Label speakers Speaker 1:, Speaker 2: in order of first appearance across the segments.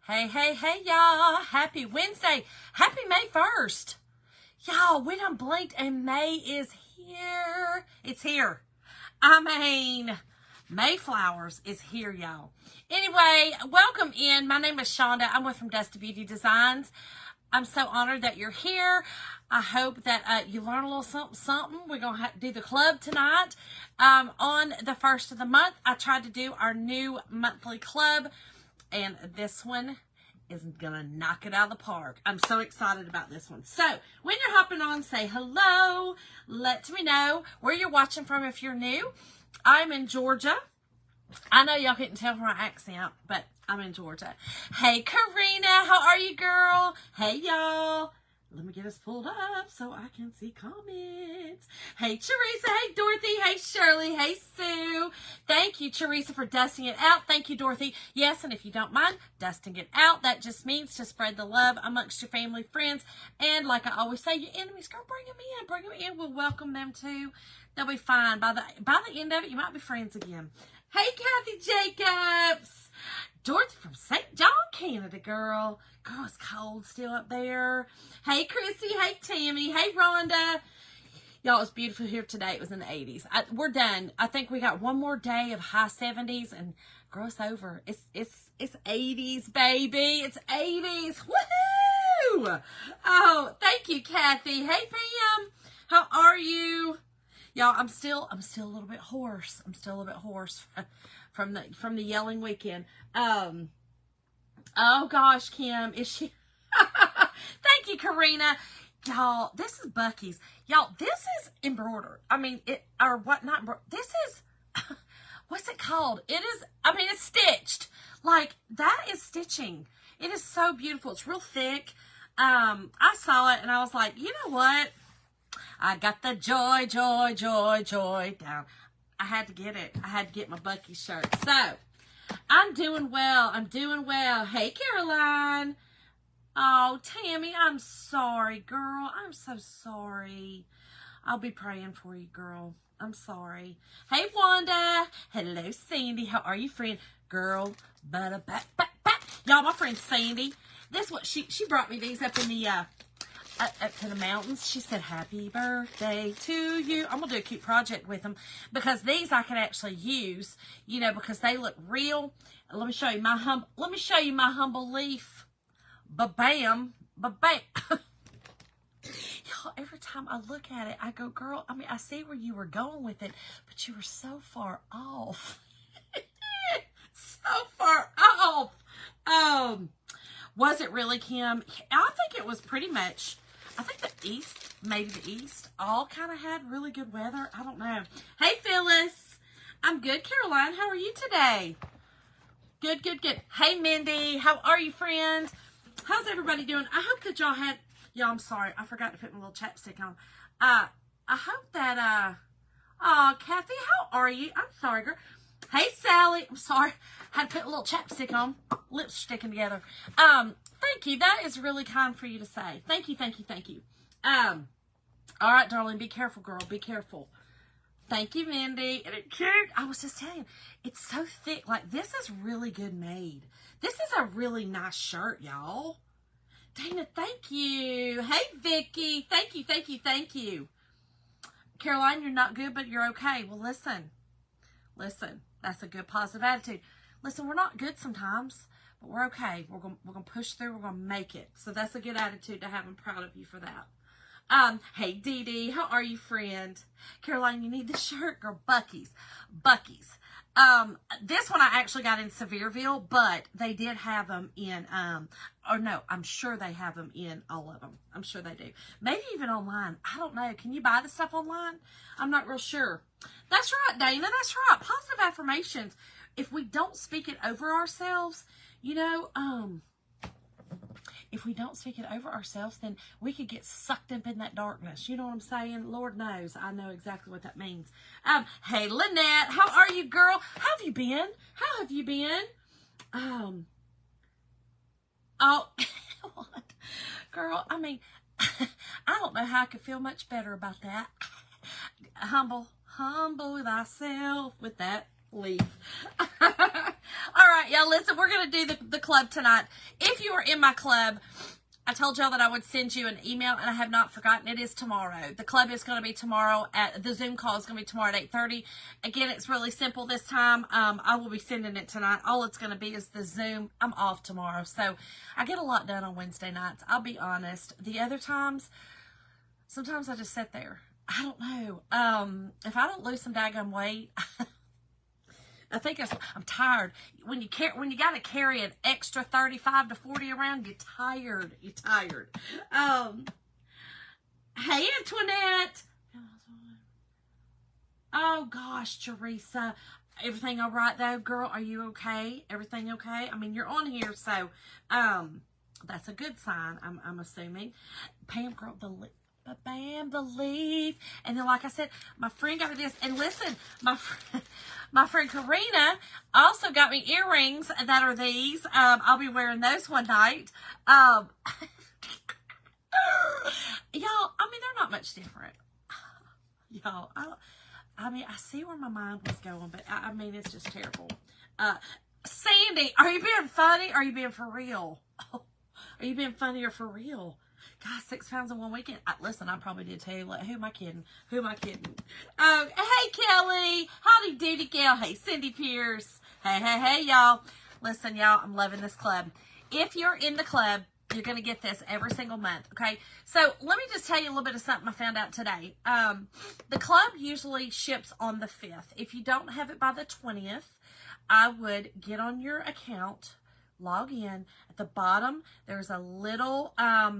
Speaker 1: Hey, hey, hey, y'all. Happy Wednesday. Happy May 1st. Y'all, we done blinked and May is here. It's here. Mayflowers is here, y'all. Anyway, welcome in. My name is Shonda. I'm with from Dusty Beauty Designs. I'm so honored that you're here. I hope that you learn a little something. We're going to do the club tonight. On the first of the month, I tried to do our new monthly club. And this one is going to knock it out of the park. I'm so excited about this one. So, when you're hopping on, say hello. Let me know where you're watching from if you're new. I'm in Georgia. I know y'all couldn't tell from my accent, but I'm in Georgia. Hey, Karina. How are you, girl? Hey, y'all. Let me get us pulled up so I can see comments. Hey, Teresa. Hey, Dorothy. Hey, Shirley. Hey, Sue. Thank you, Teresa, for dusting it out. Thank you, Dorothy. Yes, and if you don't mind dusting it out, that just means to spread the love amongst your family, friends, and like I always say, your enemies, girl, bring them in. Bring them in. We'll welcome them, too. They'll be fine. By the end of it, you might be friends again. Hey, Kathy Jacobs. Dorothy from St. John, Canada, girl. Girl, it's cold still up there. Hey, Chrissy. Hey, Tammy. Hey, Rhonda. Y'all, it's beautiful here today. It was in the 80s. We're done. I think we got one more day of high 70s, and girl, it's over. It's 80s, baby. It's 80s. Woohoo! Oh, thank you, Kathy. Hey, Pam. How are you? Y'all, I'm still a little bit hoarse. I'm still a little bit hoarse from the yelling weekend. Oh gosh, Kim, is she? Thank you, Karina. Y'all, this is Bucky's. Y'all, this is embroidered. I mean, this is, what's it called? It's stitched. Like, that is stitching. It is so beautiful. It's real thick. I saw it and I was like, you know what? I got the joy down. I had to get it. I had to get my Bucky shirt. So, I'm doing well. Hey, Caroline. Oh, Tammy, I'm sorry, girl. I'm so sorry. I'll be praying for you, girl. I'm sorry. Hey, Wanda. Hello, Sandy. How are you, friend? Girl, y'all, my friend Sandy. This what she brought me these up in the up to the mountains. She said, happy birthday to you. I'm going to do a cute project with them because these I can actually use, because they look real. Let me show you my humble leaf. Ba-bam. Ba-bam. Y'all, every time I look at it, I go, girl, I see where you were going with it, but you were so far off. So far off. Was it really, Kim? I think it was pretty much. I think maybe the east, all kind of had really good weather. I don't know. Hey, Phyllis. I'm good, Caroline. How are you today? Good. Hey, Mindy. How are you, friend? How's everybody doing? I hope that y'all I'm sorry. I forgot to put my little chapstick on. I hope that, Kathy, how are you? I'm sorry, girl. Hey, Sally. I'm sorry. Had to put a little chapstick on. Lips sticking together. Thank you. That is really kind for you to say. Thank you. All right, darling. Be careful, girl. Be careful. Thank you, Mindy. And it's cute. I was just telling you, it's so thick. Like, this is really good made. This is a really nice shirt, y'all. Dana, thank you. Hey, Vicky. Thank you. Caroline, you're not good, but you're okay. Well, listen. That's a good positive attitude. Listen, we're not good sometimes, but we're okay. We're gonna push through. We're gonna make it. So that's a good attitude to have. I'm proud of you for that. Hey, Dee Dee, how are you, friend? Caroline, you need the shirt, girl. Bucky's. This one I actually got in Sevierville, but they did have them in, I'm sure they have them in all of them. I'm sure they do. Maybe even online. I don't know. Can you buy the stuff online? I'm not real sure. That's right, Dana. That's right. Positive affirmations. If we don't speak it over ourselves, if we don't speak it over ourselves, then we could get sucked up in that darkness. You know what I'm saying? Lord knows. I know exactly what that means. Hey, Lynette. How are you, girl? How have you been? Oh, what? Girl, I don't know how I could feel much better about that. Humble thyself with that leaf. All right. right, y'all, listen, we're going to do the club tonight. If you are in my club, I told y'all that I would send you an email, and I have not forgotten. It is tomorrow. The club is going to be tomorrow. The Zoom call is going to be tomorrow at 8:30. Again, it's really simple this time. I will be sending it tonight. All it's going to be is the Zoom. I'm off tomorrow, so I get a lot done on Wednesday nights. I'll be honest. The other times, sometimes I just sit there. I don't know. If I don't lose some daggone weight, I think I'm tired. When you got to carry an extra 35 to 40 around, you're tired. You're tired. Hey, Antoinette. Oh gosh, Teresa. Everything all right though, girl? Are you okay? Everything okay? I mean, you're on here, so that's a good sign. I'm assuming. Pam, girl, the leaf. And then, like I said, my friend got me this. And listen, my friend Karina also got me earrings that are these. I'll be wearing those one night. Y'all, I mean, they're not much different. Y'all, I mean, I see where my mind was going, but I mean, it's just terrible. Sandy, are you being funny? Or are you being for real? Are you being funny or for real? God, 6 pounds in one weekend. Listen, I probably did too. Like, who am I kidding? Who am I kidding? Hey, Kelly. Howdy doody gal. Hey, Cindy Pierce. Hey, y'all. Listen, y'all, I'm loving this club. If you're in the club, you're going to get this every single month, okay? So let me just tell you a little bit of something I found out today. The club usually ships on the 5th. If you don't have it by the 20th, I would get on your account, log in. At the bottom, there's a little, I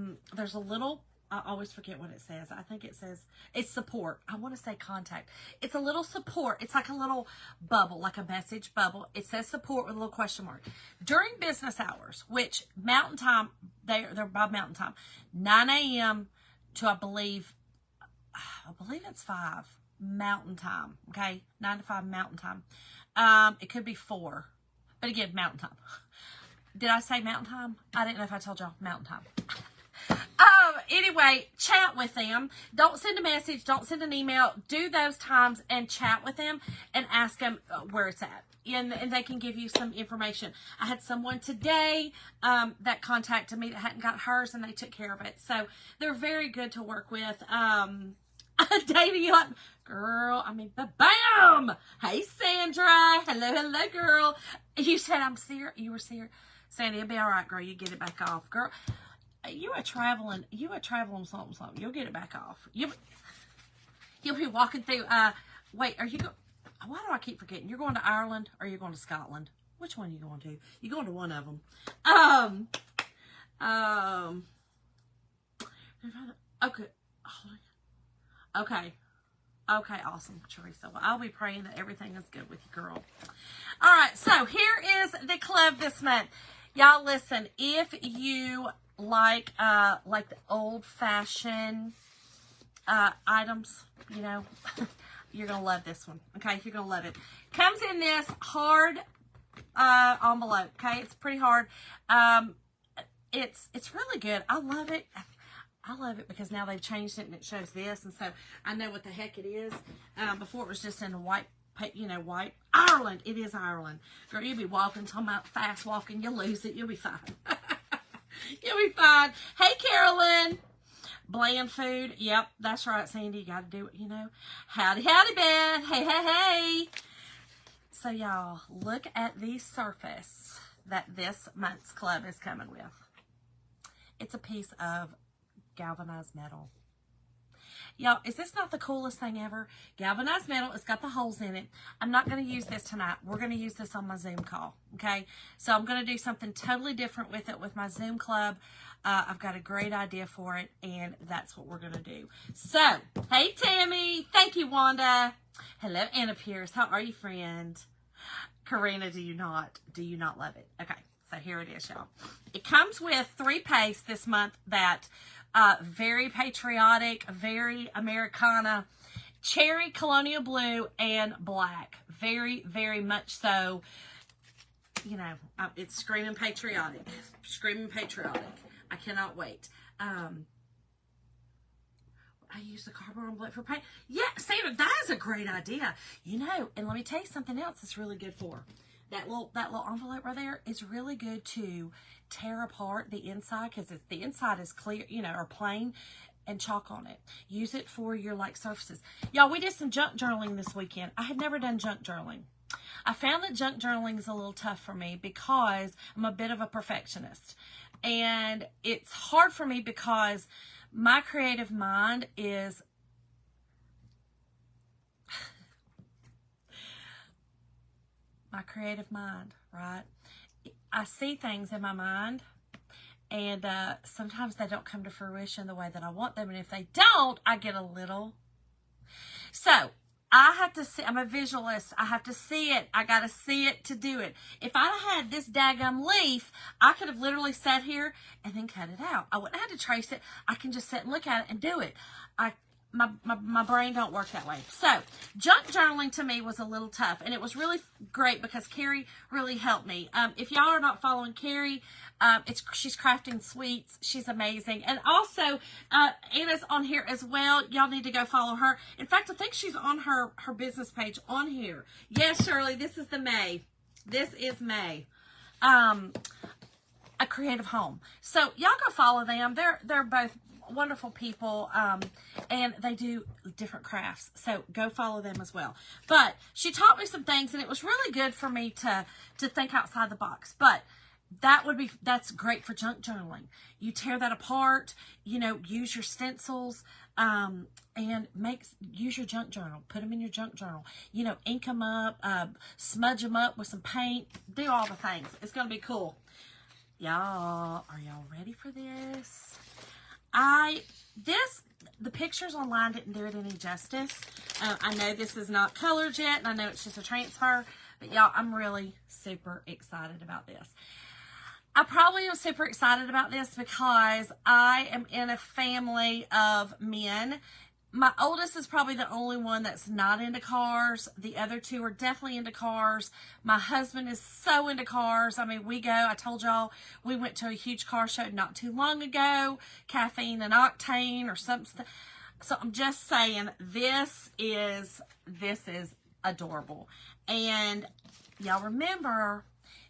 Speaker 1: always forget what it says. I think it says, it's support. I want to say contact. It's a little support. It's like a little bubble, like a message bubble. It says support with a little question mark. During business hours, which Mountain Time, they're by Mountain Time, 9 a.m. to I believe it's 5 Mountain Time, okay? 9 to 5 Mountain Time. It could be 4, but again, Mountain Time. Did I say Mountain Time? I didn't know if I told y'all Mountain Time. Anyway, chat with them. Don't send a message. Don't send an email. Do those times and chat with them and ask them where it's at. And they can give you some information. I had someone today that contacted me that hadn't got hers, and they took care of it. So they're very good to work with. Dating you like, girl, I mean, bam! Hey, Sandra. Hello, girl. You said I'm serious. You were serious. Sandy, it'll be all right, girl. You get it back off. Girl, you are traveling something. You'll get it back off. You'll be walking through, wait, are you why do I keep forgetting? You're going to Ireland or you're going to Scotland? Which one are you going to? You're going to one of them. Okay, awesome, Teresa. Well, I'll be praying that everything is good with you, girl. All right, so here is the club this month. Y'all, listen, if you like the old-fashioned items, you know, you're going to love this one, okay? You're going to love it. Comes in this hard envelope, okay? It's pretty hard. It's really good. I love it. I love it because now they've changed it and it shows this, and so I know what the heck it is. Before it was just in a white, white. Ireland. It is Ireland. Girl, you'll be walking, talking about fast walking. You'll lose it. You'll be fine. You'll be fine. Hey, Carolyn. Bland food. Yep, that's right, Sandy. You got to do it, you know. Howdy, Beth. Hey. So, y'all, look at the surface that this month's club is coming with. It's a piece of galvanized metal. Y'all, is this not the coolest thing ever? Galvanized metal. It's got the holes in it. I'm not going to use this tonight. We're going to use this on my Zoom call, okay? So I'm going to do something totally different with it with my Zoom club. I've got a great idea for it, and that's what we're going to do. So, hey, Tammy. Thank you, Wanda. Hello, Anna Pierce. How are you, friend? Karina, do you not love it? Okay, so here it is, y'all. It comes with 3 pastes this month that very patriotic, very Americana, cherry, colonial blue, and black. Very, very much so. You know, it's screaming patriotic. Screaming patriotic. I cannot wait. I use the cardboard black for paint. Yeah, Sandra, that is a great idea. You know, and let me tell you something else that's really good for. that little envelope right there is really good to tear apart the inside, because the inside is clear, you know, or plain, and chalk on it. Use it for your like surfaces. Y'all, we did some junk journaling this weekend. I had never done junk journaling. I found that junk journaling is a little tough for me because I'm a bit of a perfectionist. And it's hard for me because my creative mind is my creative mind, right? I see things in my mind, and sometimes they don't come to fruition the way that I want them. And if they don't, I get a little. So I have to see, I'm a visualist. I have to see it. I got to see it to do it. If I had this daggum leaf, I could have literally sat here and then cut it out. I wouldn't have to trace it. I can just sit and look at it and do it. My brain don't work that way. So junk journaling to me was a little tough, and it was really great because Carrie really helped me. If y'all are not following Carrie, she's crafting sweets. She's amazing. And also Anna's on here as well. Y'all need to go follow her. In fact, I think she's on her business page on here. Yes, Shirley, this is the May. This is May. A Creative Home. So y'all go follow them. They're both wonderful people, and they do different crafts, so go follow them as well. But she taught me some things, and it was really good for me to think outside the box. But that's great for junk journaling. You tear that apart, you know, use your stencils, and use your junk journal. Put them in your junk journal. You know, ink them up, smudge them up with some paint. Do all the things. It's gonna be cool. Y'all, are y'all ready for this? The pictures online didn't do it any justice. I know this is not colored yet, and I know it's just a transfer, but y'all, I'm really super excited about this. I probably am super excited about this because I am in a family of men. My oldest is probably the only one that's not into cars. The other two are definitely into cars. My husband is so into cars. I mean, I told y'all, we went to a huge car show not too long ago, Caffeine and Octane or something. So I'm just saying, this is adorable. And y'all remember,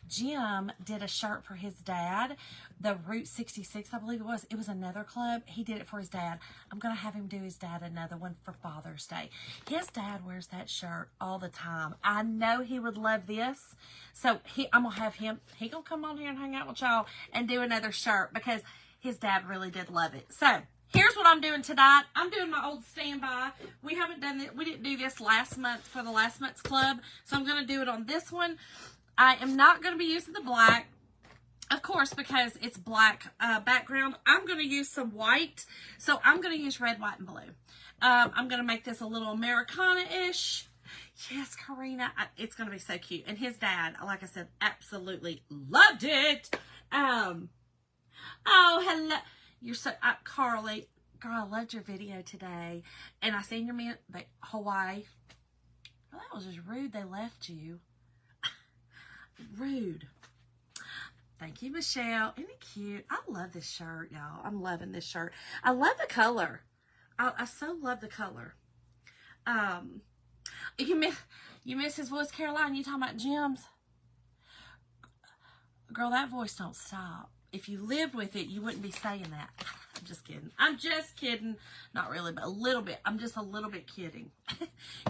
Speaker 1: Jim did a shirt for his dad, the Route 66, I believe it was. It was another club. He did it for his dad. I'm going to have him do his dad another one for Father's Day. His dad wears that shirt all the time. I know he would love this. So I'm going to have him, he going to come on here and hang out with y'all and do another shirt because his dad really did love it. So here's what I'm doing tonight. I'm doing my old standby. We didn't do this last month for the last month's club. So I'm going to do it on this one. I am not going to be using the black, of course, because it's black background. I'm going to use some white. So I'm going to use red, white, and blue. I'm going to make this a little Americana-ish. Yes, Karina. It's going to be so cute. And his dad, like I said, absolutely loved it. Oh, hello. You're so, Carly. Girl, I loved your video today. And I seen your man, Hawaii. Well, that was just rude. They left you. Rude. Thank you, Michelle. Isn't it cute? I love this shirt, y'all. I'm loving this shirt. I love the color. I so love the color. You miss his voice, Caroline? You talking about Jim's? Girl, that voice don't stop. If you lived with it, you wouldn't be saying that. I'm just kidding. I'm just kidding. Not really, but a little bit. I'm just a little bit kidding.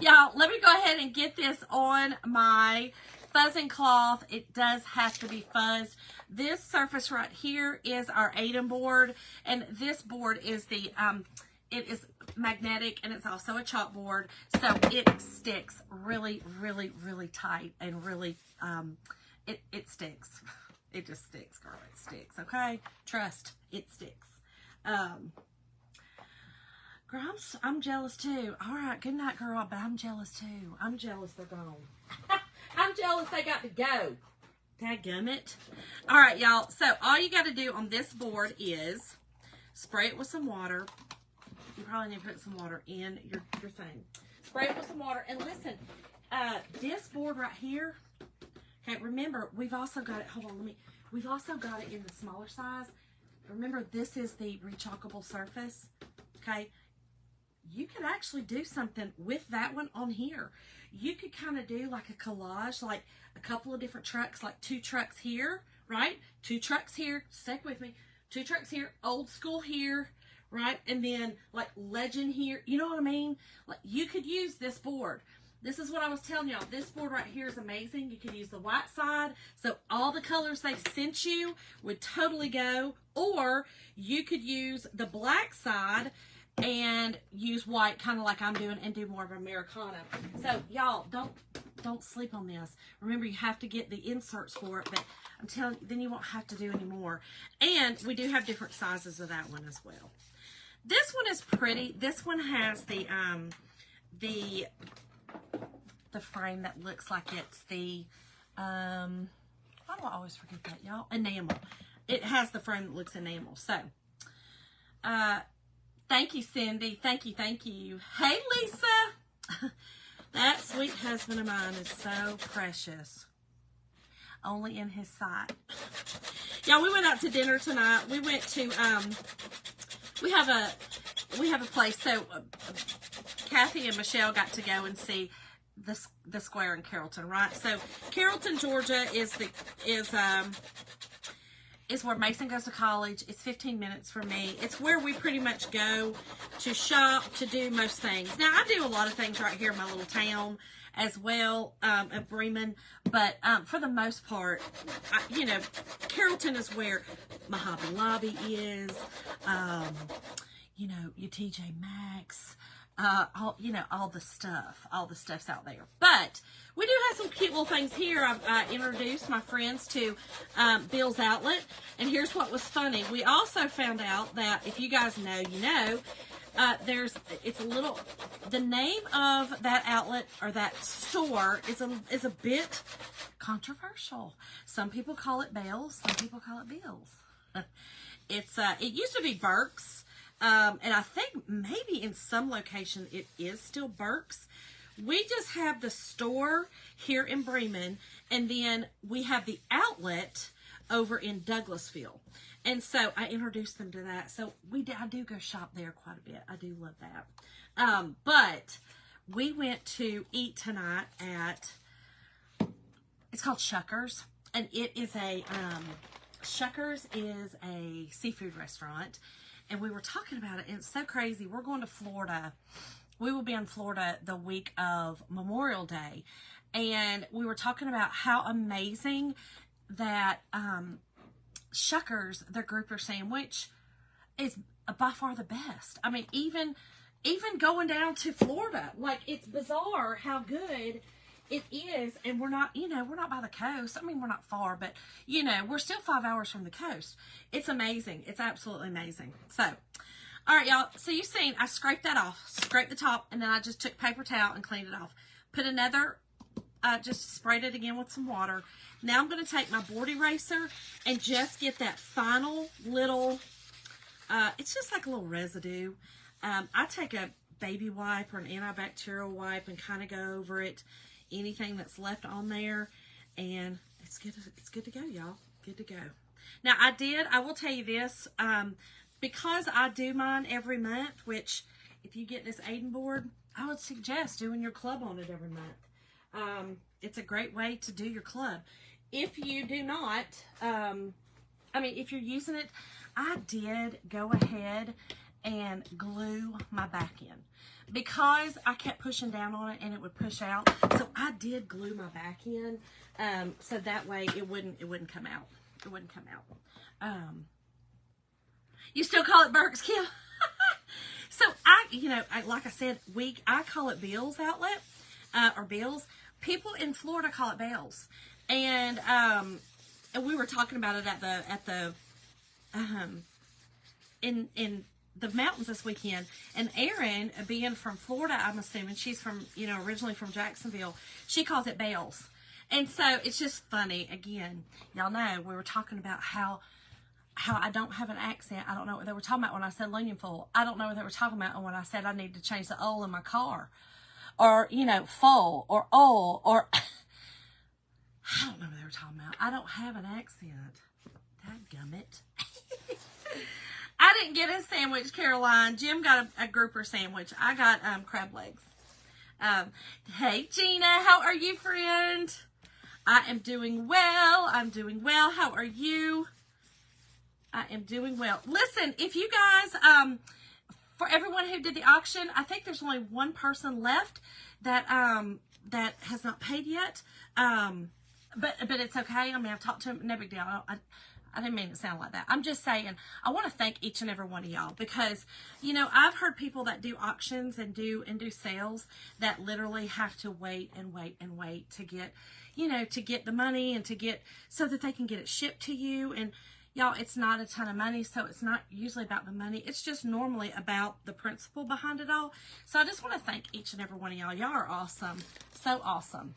Speaker 1: Y'all, let me go ahead and get this on my fuzzing cloth. It does have to be fuzzed. This surface right here is our Aiden board, and this board is the it is magnetic, and it's also a chalkboard, so it sticks really, really, really tight, and really it sticks. It just sticks, girl. It sticks. Okay, trust. It sticks. Girl, I'm jealous too. All right, good night, girl. But I'm jealous too. I'm jealous they're gone. I'm jealous they got to go. Dadgummit. All right, y'all. So all you got to do on this board is spray it with some water. You probably need to put some water in your thing. Spray it with some water. And listen, this board right here. Okay, remember, we've also got it. Hold on, we've also got it in the smaller size. Remember, this is the rechalkable surface. Okay. you could actually do something with that one on here. You could kind of do like a collage, like a couple of different trucks, like 2 trucks here, right? 2 trucks here, stick with me. 2 trucks here, old school here, right? And then like legend here, you know what I mean? Like you could use this board. This is what I was telling y'all. This board right here is amazing. You could use the white side, so all the colors they sent you would totally go, or you could use the black side and use white, kind of like I'm doing, and do more of Americana. So y'all, don't sleep on this. Remember, you have to get the inserts for it, but I'm telling you, then you won't have to do any more. And we do have different sizes of that one as well. This one is pretty. This one has the frame that looks like it's the why do I always forget that, y'all? Enamel. It has the frame that looks enamel. So thank you, Cindy. Thank you, thank you. Hey, Lisa. That sweet husband of mine is so precious. Only in his sight. Y'all, we went out to dinner tonight. We went to, we have a place. So Kathy and Michelle got to go and see the square in Carrollton, right? So Carrollton, Georgia is where Mason goes to college. It's 15 minutes from me. It's where we pretty much go to shop, to do most things. Now, I do a lot of things right here in my little town as well, at Bremen, but for the most part, you know, Carrollton is where my Hobby Lobby is, you know, your TJ Maxx, all the stuff's out there. But we do have some cute little things here. I've introduced my friends to Bill's Outlet, and here's what was funny. We also found out that, if you guys know, you know, the name of that outlet or that store is a bit controversial. Some people call it Bell's, some people call it Bill's. It used to be Burke's. And I think maybe in some location it is still Burke's. We just have the store here in Bremen, and then we have the outlet over in Douglasville. And so I introduced them to that. So I do go shop there quite a bit. I do love that. But we went to eat tonight at, it's called Shuckers, and it is Shuckers is a seafood restaurant. And we were talking about it, and it's so crazy. We're going to Florida. We will be in Florida the week of Memorial Day. And we were talking about how amazing that Shuckers, their grouper sandwich, is by far the best. I mean, even going down to Florida, like, it's bizarre how good it is. And we're not, we're not by the coast. I mean, we're not far, but, we're still 5 hours from the coast. It's amazing. It's absolutely amazing. So, all right, y'all. So you've seen, I scraped that off, scraped the top, and then I just took paper towel and cleaned it off. Put another, just sprayed it again with some water. Now I'm going to take my board eraser and just get that final little, it's just like a little residue. I take a baby wipe or an antibacterial wipe and kind of go over it, anything that's left on there, and it's good to go, y'all. Good to go. Now, I will tell you this, because I do mine every month, which, if you get this Aiden board, I would suggest doing your club on it every month. It's a great way to do your club. If you do not, if you're using it, I did go ahead and glue my back in, because I kept pushing down on it and it would push out. So I did glue my back in, so that way it wouldn't come out. It wouldn't come out. You still call it Burke's, Kim? So like I said, I call it Bill's Outlet, or Bill's. People in Florida call it Bell's, and we were talking about it in the mountains this weekend. And Erin, being from Florida, I'm assuming she's from, originally from Jacksonville, she calls it Bell's. And so it's just funny. Again, y'all know we were talking about how I don't have an accent. I don't know what they were talking about when I said Lunionful. I don't know what they were talking about when I said I need to change the oil in my car. Or, full, or oil, or I don't know what they were talking about. I don't have an accent. Dadgummit. I I didn't get a sandwich, Caroline. Jim got a grouper sandwich. I got crab legs. Hey, Gina, how are you, friend? I am doing well. I'm doing well. How are you? I am doing well. Listen, if you guys, for everyone who did the auction, I think there's only one person left that that has not paid yet. But it's okay. I mean, I've talked to him. No big deal. I didn't mean it to sound like that. I'm just saying, I want to thank each and every one of y'all because, you know, I've heard people that do auctions and do sales that literally have to wait and wait and wait to get, you know, to get the money and to get, so that they can get it shipped to you. And y'all, it's not a ton of money, so it's not usually about the money. It's just normally about the principle behind it all. So I just want to thank each and every one of y'all. Y'all are awesome. So awesome.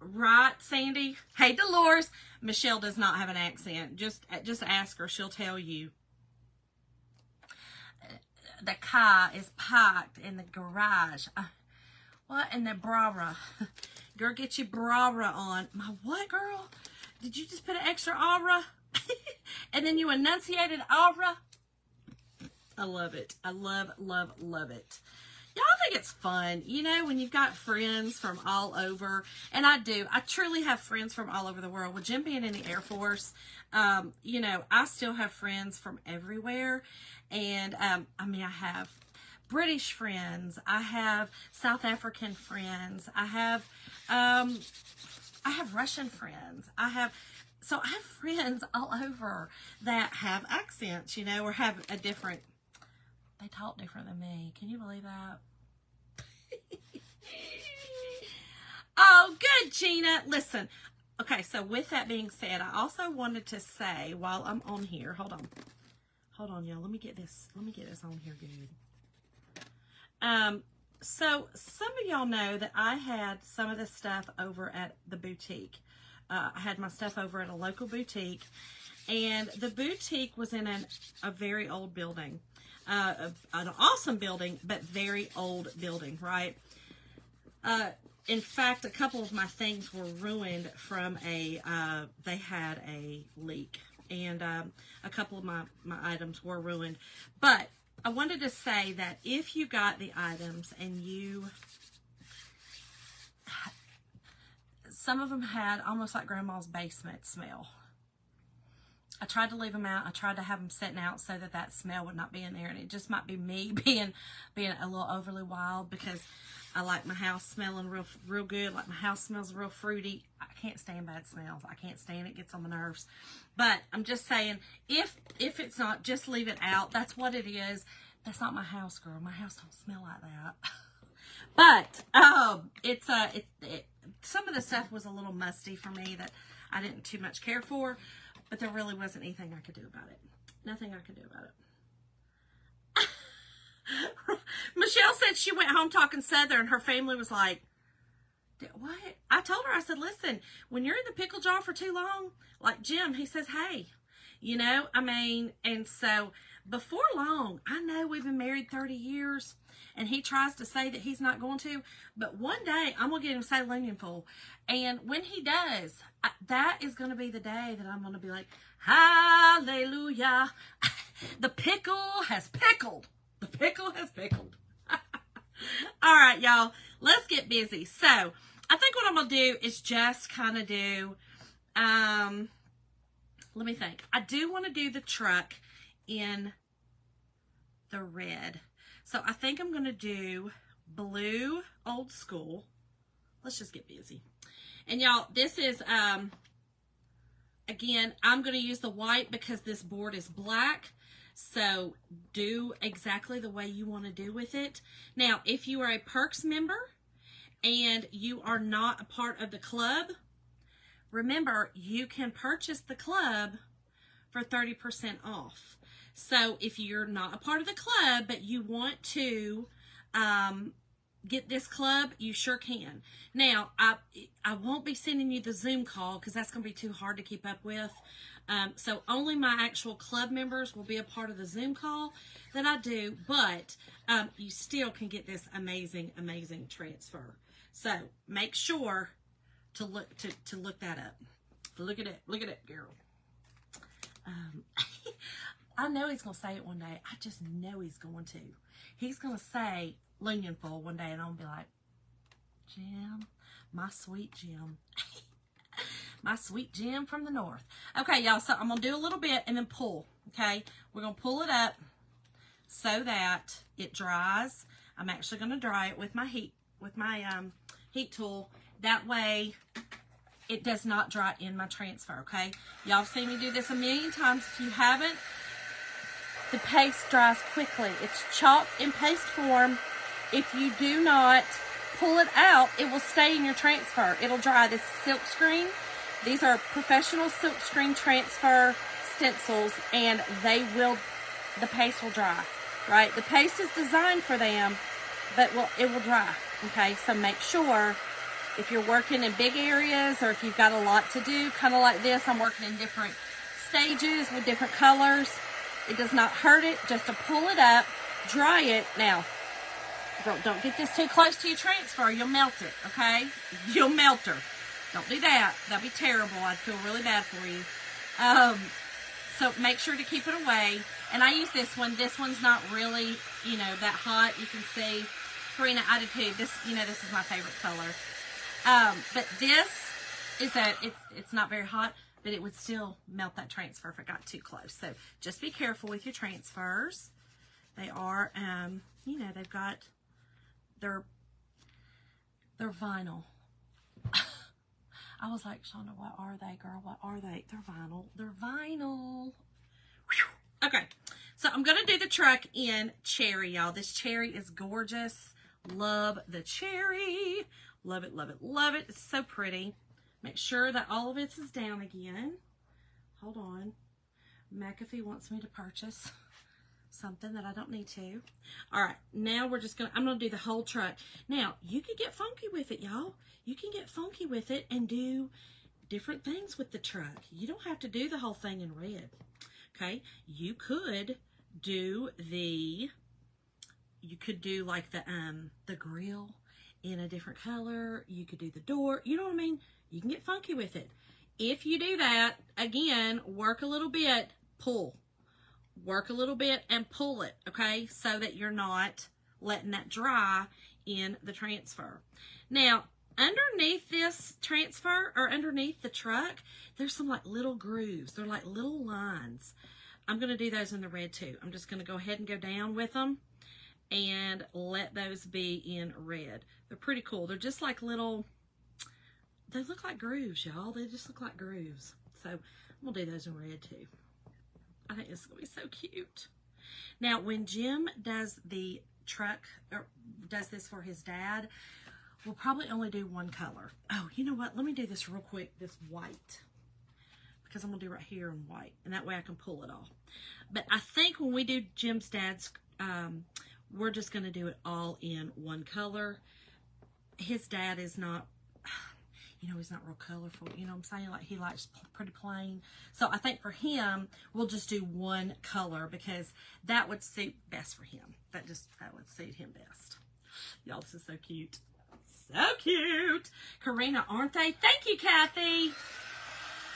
Speaker 1: Right, Sandy? Hey, Dolores. Michelle does not have an accent. Just ask her. She'll tell you. The car is parked in the garage. What in the bra? Girl, get your bra on. My what, girl? Did you just put an extra aura? And then you enunciated aura? I love it. I love, love, love it. Y'all think it's fun, you know, when you've got friends from all over, and I do. I truly have friends from all over the world. With Jim being in the Air Force, you know, I still have friends from everywhere, and I mean, I have British friends, I have South African friends, I have Russian friends, I have friends all over that have accents, you know, or have a different. They talk different than me. Can you believe that? Oh, good, Gina. Listen. Okay, so with that being said, I also wanted to say while I'm on here, hold on, y'all. Let me get this on here good. So some of y'all know that I had some of this stuff over at the boutique. I had my stuff over at a local boutique, and the boutique was in a very old building. An awesome building, but very old building, right? In fact, a couple of my things were ruined from they had a leak, and a couple of my items were ruined. But I wanted to say that if you got the items and some of them had almost like grandma's basement smell. I tried to leave them out. I tried to have them sitting out so that smell would not be in there. And it just might be me being a little overly wild because I like my house smelling real good. Like my house smells real fruity. I can't stand bad smells. I can't stand it. It gets on my nerves. But I'm just saying, if it's not, just leave it out. That's what it is. That's not my house, girl. My house don't smell like that. But some of the stuff was a little musty for me that I didn't too much care for. But there really wasn't anything I could do about it. Nothing I could do about it. Michelle said she went home talking Southern. Her family was like, what? I told her, I said, listen, when you're in the pickle jar for too long, like Jim, he says, hey, you know, I mean, and so before long, I know we've been married 30 years, and he tries to say that he's not going to, but one day I'm going to get him to say Lunionful, and when he does, that is going to be the day that I'm going to be like, hallelujah, the pickle has pickled. The pickle has pickled. All right, y'all, let's get busy. So I think what I'm going to do is just kind of do, let me think. I do want to do the truck in the red. So I think I'm going to do blue old school. Let's just get busy. And y'all, this is, again, I'm going to use the white because this board is black. So do exactly the way you want to do with it. Now, if you are a Perks member and you are not a part of the club, remember, you can purchase the club for 30% off. So if you're not a part of the club, but you want to get this club, you sure can. Now, I won't be sending you the Zoom call because that's going to be too hard to keep up with. So only my actual club members will be a part of the Zoom call that I do, but you still can get this amazing, amazing transfer. So make sure to look that up. Look at it, girl. I know he's going to say it one day. I just know he's going to. He's going to say Lunionful one day, and I'm going to be like, Jim, my sweet Jim. My sweet Jim from the north. Okay, y'all, so I'm going to do a little bit and then pull, okay? We're going to pull it up so that it dries. I'm actually going to dry it with my heat tool. That way, it does not dry in my transfer, okay? Y'all have seen me do this a million times. If you haven't, the paste dries quickly. It's chalk in paste form. If you do not pull it out, it will stay in your transfer. It'll dry. This silk screen, these are professional silk screen transfer stencils, and the paste will dry, right? The paste is designed for them, but it will dry, okay? So make sure if you're working in big areas or if you've got a lot to do, kind of like this, I'm working in different stages with different colors. It does not hurt it just to pull it up, dry it. Now, don't get this too close to your transfer. You'll melt it, okay? You'll melt her. Don't do that. That'd be terrible. I'd feel really bad for you. So make sure to keep it away. And I use this one. This one's not really, that hot. You can see, Karina, I did too. This is my favorite color. But this is it's not very hot, but it would still melt that transfer if it got too close. So just be careful with your transfers. They are, they've got, they're vinyl. I was like, Shonda, what are they, girl? What are they? They're vinyl. They're vinyl. Whew. Okay, so I'm going to do the truck in cherry, y'all. This cherry is gorgeous. Love the cherry. Love it, love it, love it. It's so pretty. Make sure that all of it is down again. Hold on. McAfee wants me to purchase something that I don't need to. All right, now I'm going to do the whole truck. Now, you can get funky with it, y'all. You can get funky with it and do different things with the truck. You don't have to do the whole thing in red, okay? You could do like the grill in a different color. You could do the door. You know what I mean? You can get funky with it. If you do that, again, work a little bit, pull. Work a little bit and pull it, okay? So that you're not letting that dry in the transfer. Now, underneath this transfer, or underneath the truck, there's some like little grooves. They're like little lines. I'm going to do those in the red too. I'm just going to go ahead and go down with them and let those be in red. They're pretty cool. They're just like they look like grooves, y'all. They just look like grooves. So I'm going to do those in red too. I think this is going to be so cute. Now, when Jim does the truck, or does this for his dad, we'll probably only do one color. Oh, you know what? Let me do this real quick, this white. Because I'm going to do right here in white. And that way I can pull it off. But I think when we do Jim's dad's, we're just going to do it all in one color. His dad is not, he's not real colorful. You know what I'm saying? Like, he likes pretty plain. So I think for him, we'll just do one color because that would suit best for him. That would suit him best. Y'all, this is so cute. So cute. Karina, aren't they? Thank you, Kathy.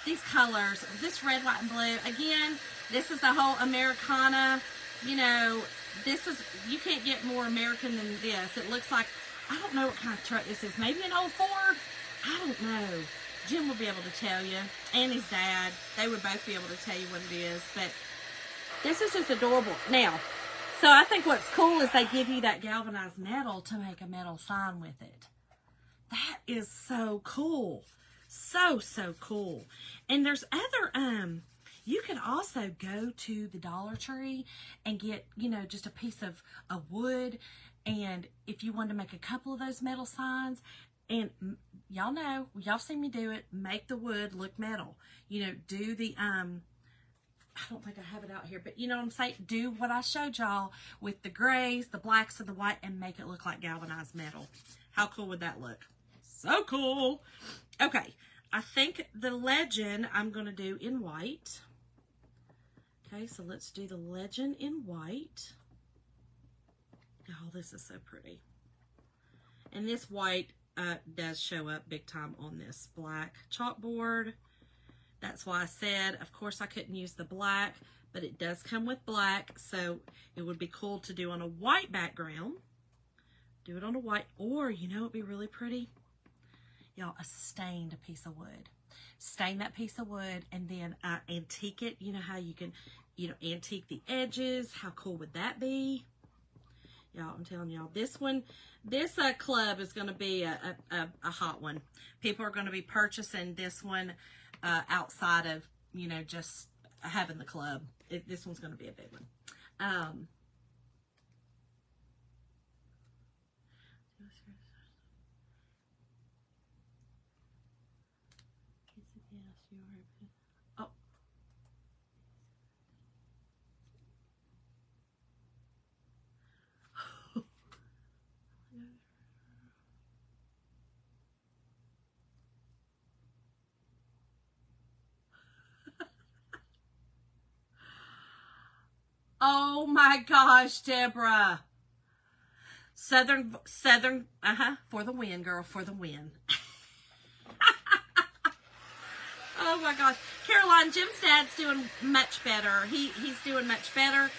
Speaker 1: These colors, this red, white, and blue. Again, this is the whole Americana. You can't get more American than this. It looks like, I don't know what kind of truck this is. Maybe an old Ford? I don't know. Jim will be able to tell you, and his dad. They would both be able to tell you what it is, but this is just adorable. Now, so I think what's cool is they give you that galvanized metal to make a metal sign with it. That is so cool. So, so cool. And there's other, you can also go to the Dollar Tree and get, just a piece of wood. And if you want to make a couple of those metal signs, and y'all know, y'all seen me do it, make the wood look metal. Do the, I don't think I have it out here, but you know what I'm saying? Do what I showed y'all with the grays, the blacks, and the white, and make it look like galvanized metal. How cool would that look? So cool. Okay, I think the legend I'm going to do in white. Okay, so let's do the legend in white. Oh, this is so pretty. And this white does show up big time on this black chalkboard. That's why I said, of course, I couldn't use the black, but it does come with black, so it would be cool to do on a white background. Do it on a white, or, you know, it'd be really pretty. Y'all, a stained piece of wood. Stain that piece of wood and then antique it. You know how you can, you know, antique the edges. How cool would that be? Y'all, I'm telling y'all, this one, this club is going to be a hot one. People are going to be purchasing this one outside of, you know, just having the club. This one's going to be a big one. Oh. Oh my gosh, Deborah. Southern, for the win, girl, for the win. Oh my gosh. Caroline, Jim's dad's doing much better. He's doing much better.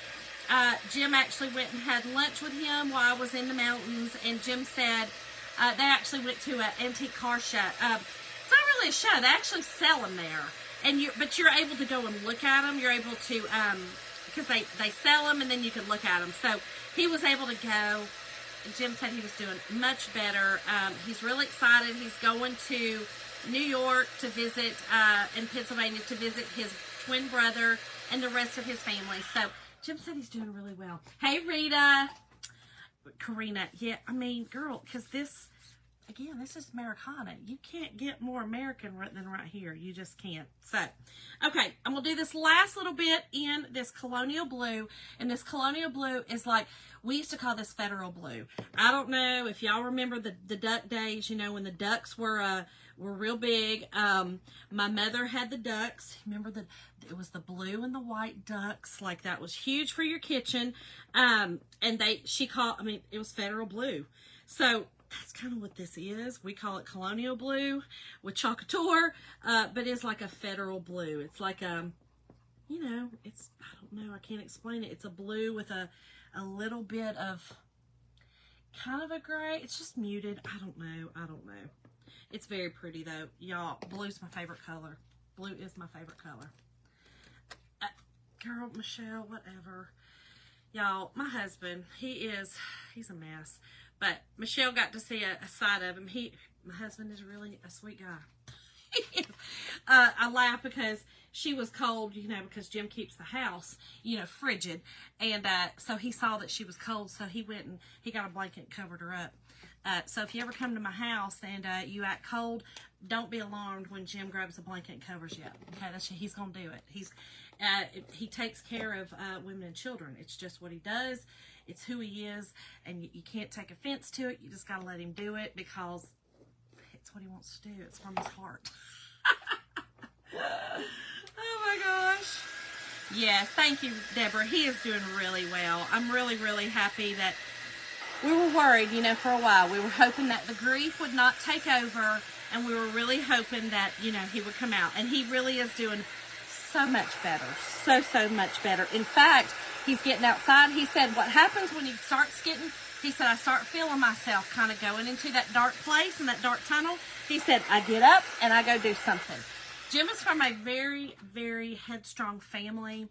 Speaker 1: Jim actually went and had lunch with him while I was in the mountains, and Jim said they actually went to an antique car show. It's not really a show. They actually sell them there. But you're able to go and look at them. You're able to, because they sell them and then you can look at them. So he was able to go. Jim said he was doing much better. He's really excited. He's going to New York to visit, in Pennsylvania, to visit his twin brother and the rest of his family. So Jim said he's doing really well. Hey, Rita. Karina. Yeah, I mean, girl, because this, again, this is Americana. You can't get more American than right here. You just can't. So, okay, I'm going to do this last little bit in this colonial blue. And this colonial blue is like, we used to call this federal blue. I don't know if y'all remember the duck days, you know, when the ducks were real big. My mother had the ducks. Remember it was the blue and the white ducks. Like, that was huge for your kitchen. And it was federal blue. So that's kind of what this is. We call it colonial blue with chocateur, but it's like a federal blue. It's like you know, I don't know, I can't explain it. It's a blue with a little bit of kind of a gray. It's just muted. I don't know. It's very pretty though. Y'all, blue's my favorite color. Blue is my favorite color. Girl, Michelle, whatever. Y'all, my husband, he's a mess. But Michelle got to see a side of him. My husband is really a sweet guy. I laugh because she was cold, you know, because Jim keeps the house, you know, frigid. And so he saw that she was cold, so he went and he got a blanket and covered her up. So if you ever come to my house and you act cold, don't be alarmed when Jim grabs a blanket and covers you up. Okay, he's going to do it. He takes care of women and children. It's just what he does. It's who he is, and you can't take offense to it. You just got to let him do it because it's what he wants to do. It's from his heart. Oh my gosh. Yes, thank you, Deborah. He is doing really well. I'm really, really happy that we were worried, you know, for a while. We were hoping that the grief would not take over, and we were really hoping that, you know, he would come out. And he really is doing so much better. So much better. In fact, he's getting outside. He said what happens when he starts getting, he said, I start feeling myself kind of going into that dark place and that dark tunnel. He said, I get up and I go do something. Jim is from a very, very headstrong family.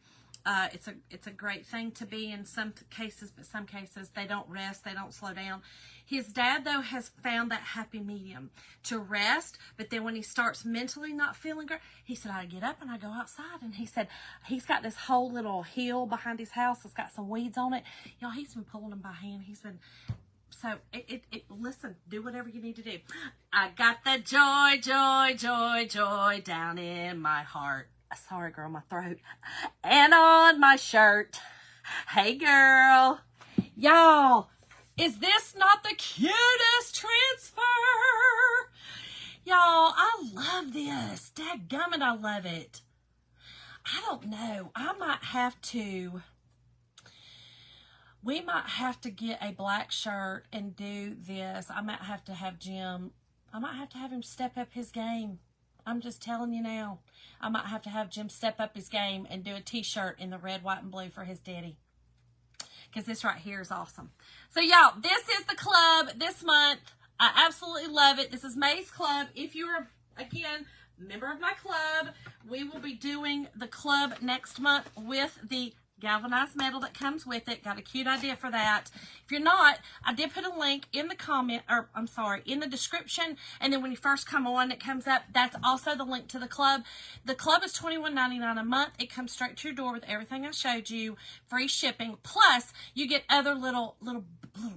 Speaker 1: It's a great thing to be in some cases, but some cases they don't rest, they don't slow down. His dad, though, has found that happy medium to rest, but then when he starts mentally not feeling great, he said, I get up and I go outside. And he said he's got this whole little hill behind his house that's got some weeds on it. Y'all, he's been pulling them by hand. So listen, do whatever you need to do. I got the joy, joy, joy, joy down in my heart. Sorry, girl, my throat. And on my shirt. Hey, girl. Y'all, is this not the cutest transfer? Y'all, I love this. Dadgummit, I love it. I don't know. We might have to get a black shirt and do this. I might have to have him step up his game I'm just telling you now. I might have to have Jim step up his game and do a t-shirt in the red, white, and blue for his daddy. Because this right here is awesome. So, y'all, this is the club this month. I absolutely love it. This is May's Club. If you're, again, member of my club, we will be doing the club next month with the galvanized metal that comes with it. Got a cute idea for that. If you're not, I did put a link in the comment, or I'm sorry, in the description, and then when you first come on, it comes up. That's also the link to the club. The club is $21.99 a month. It comes straight to your door with everything I showed you, free shipping, plus you get other little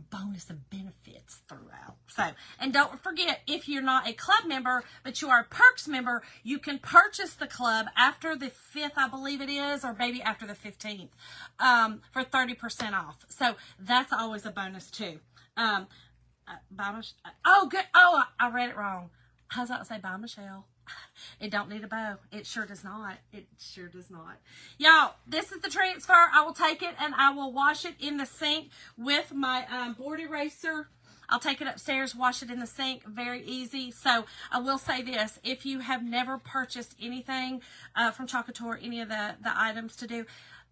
Speaker 1: bonus and benefits throughout. So, and don't forget, if you're not a club member, but you are a perks member, you can purchase the club after the 5th, I believe it is, or maybe after the 15th, for 30% off. So that's always a bonus too. Oh, good. Oh, I read it wrong. I was about to say bye, Michelle. It don't need a bow. It sure does not. It sure does not. Y'all, this is the transfer. I will take it and I will wash it in the sink with my board eraser. I'll take it upstairs, wash it in the sink. Very easy. So I will say this. If you have never purchased anything from Chocator, any of the items to do,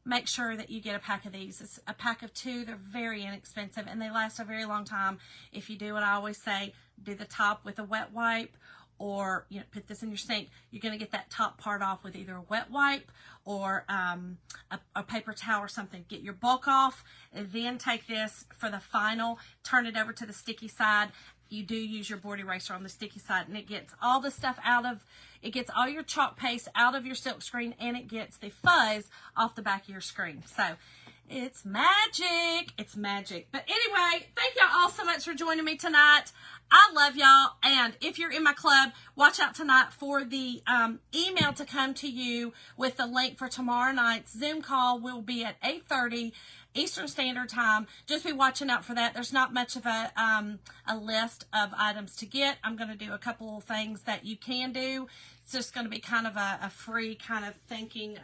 Speaker 1: make sure that you get a pack of these. It's a pack of 2. They're very inexpensive and they last a very long time. If you do what I always say, do the top with a wet wipe, or put this in your sink. You're going to get that top part off with either a wet wipe or a paper towel or something. Get your bulk off, and then take this for the final, turn it over to the sticky side. You do use your board eraser on the sticky side, and it gets all the stuff it gets all your chalk paste out of your silk screen, and it gets the fuzz off the back of your screen. So it's magic. It's magic. But anyway, thank y'all all so much for joining me tonight. I love y'all. And if you're in my club, watch out tonight for the email to come to you with the link for tomorrow night's Zoom call. Will be at 8:30 Eastern Standard Time. Just be watching out for that. There's not much of a list of items to get. I'm going to do a couple of things that you can do. It's just going to be kind of a free kind of thinking,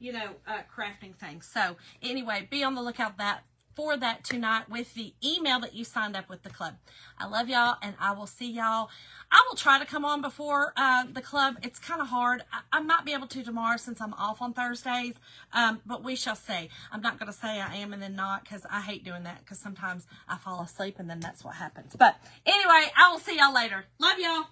Speaker 1: crafting thing. So anyway, be on the lookout for that tonight with the email that you signed up with the club. I love y'all, and I will see y'all. I will try to come on before the club. It's kind of hard. I might be able to tomorrow since I'm off on Thursdays, but we shall see. I'm not going to say I am and then not, because I hate doing that, because sometimes I fall asleep and then that's what happens. But anyway, I will see y'all later. Love y'all.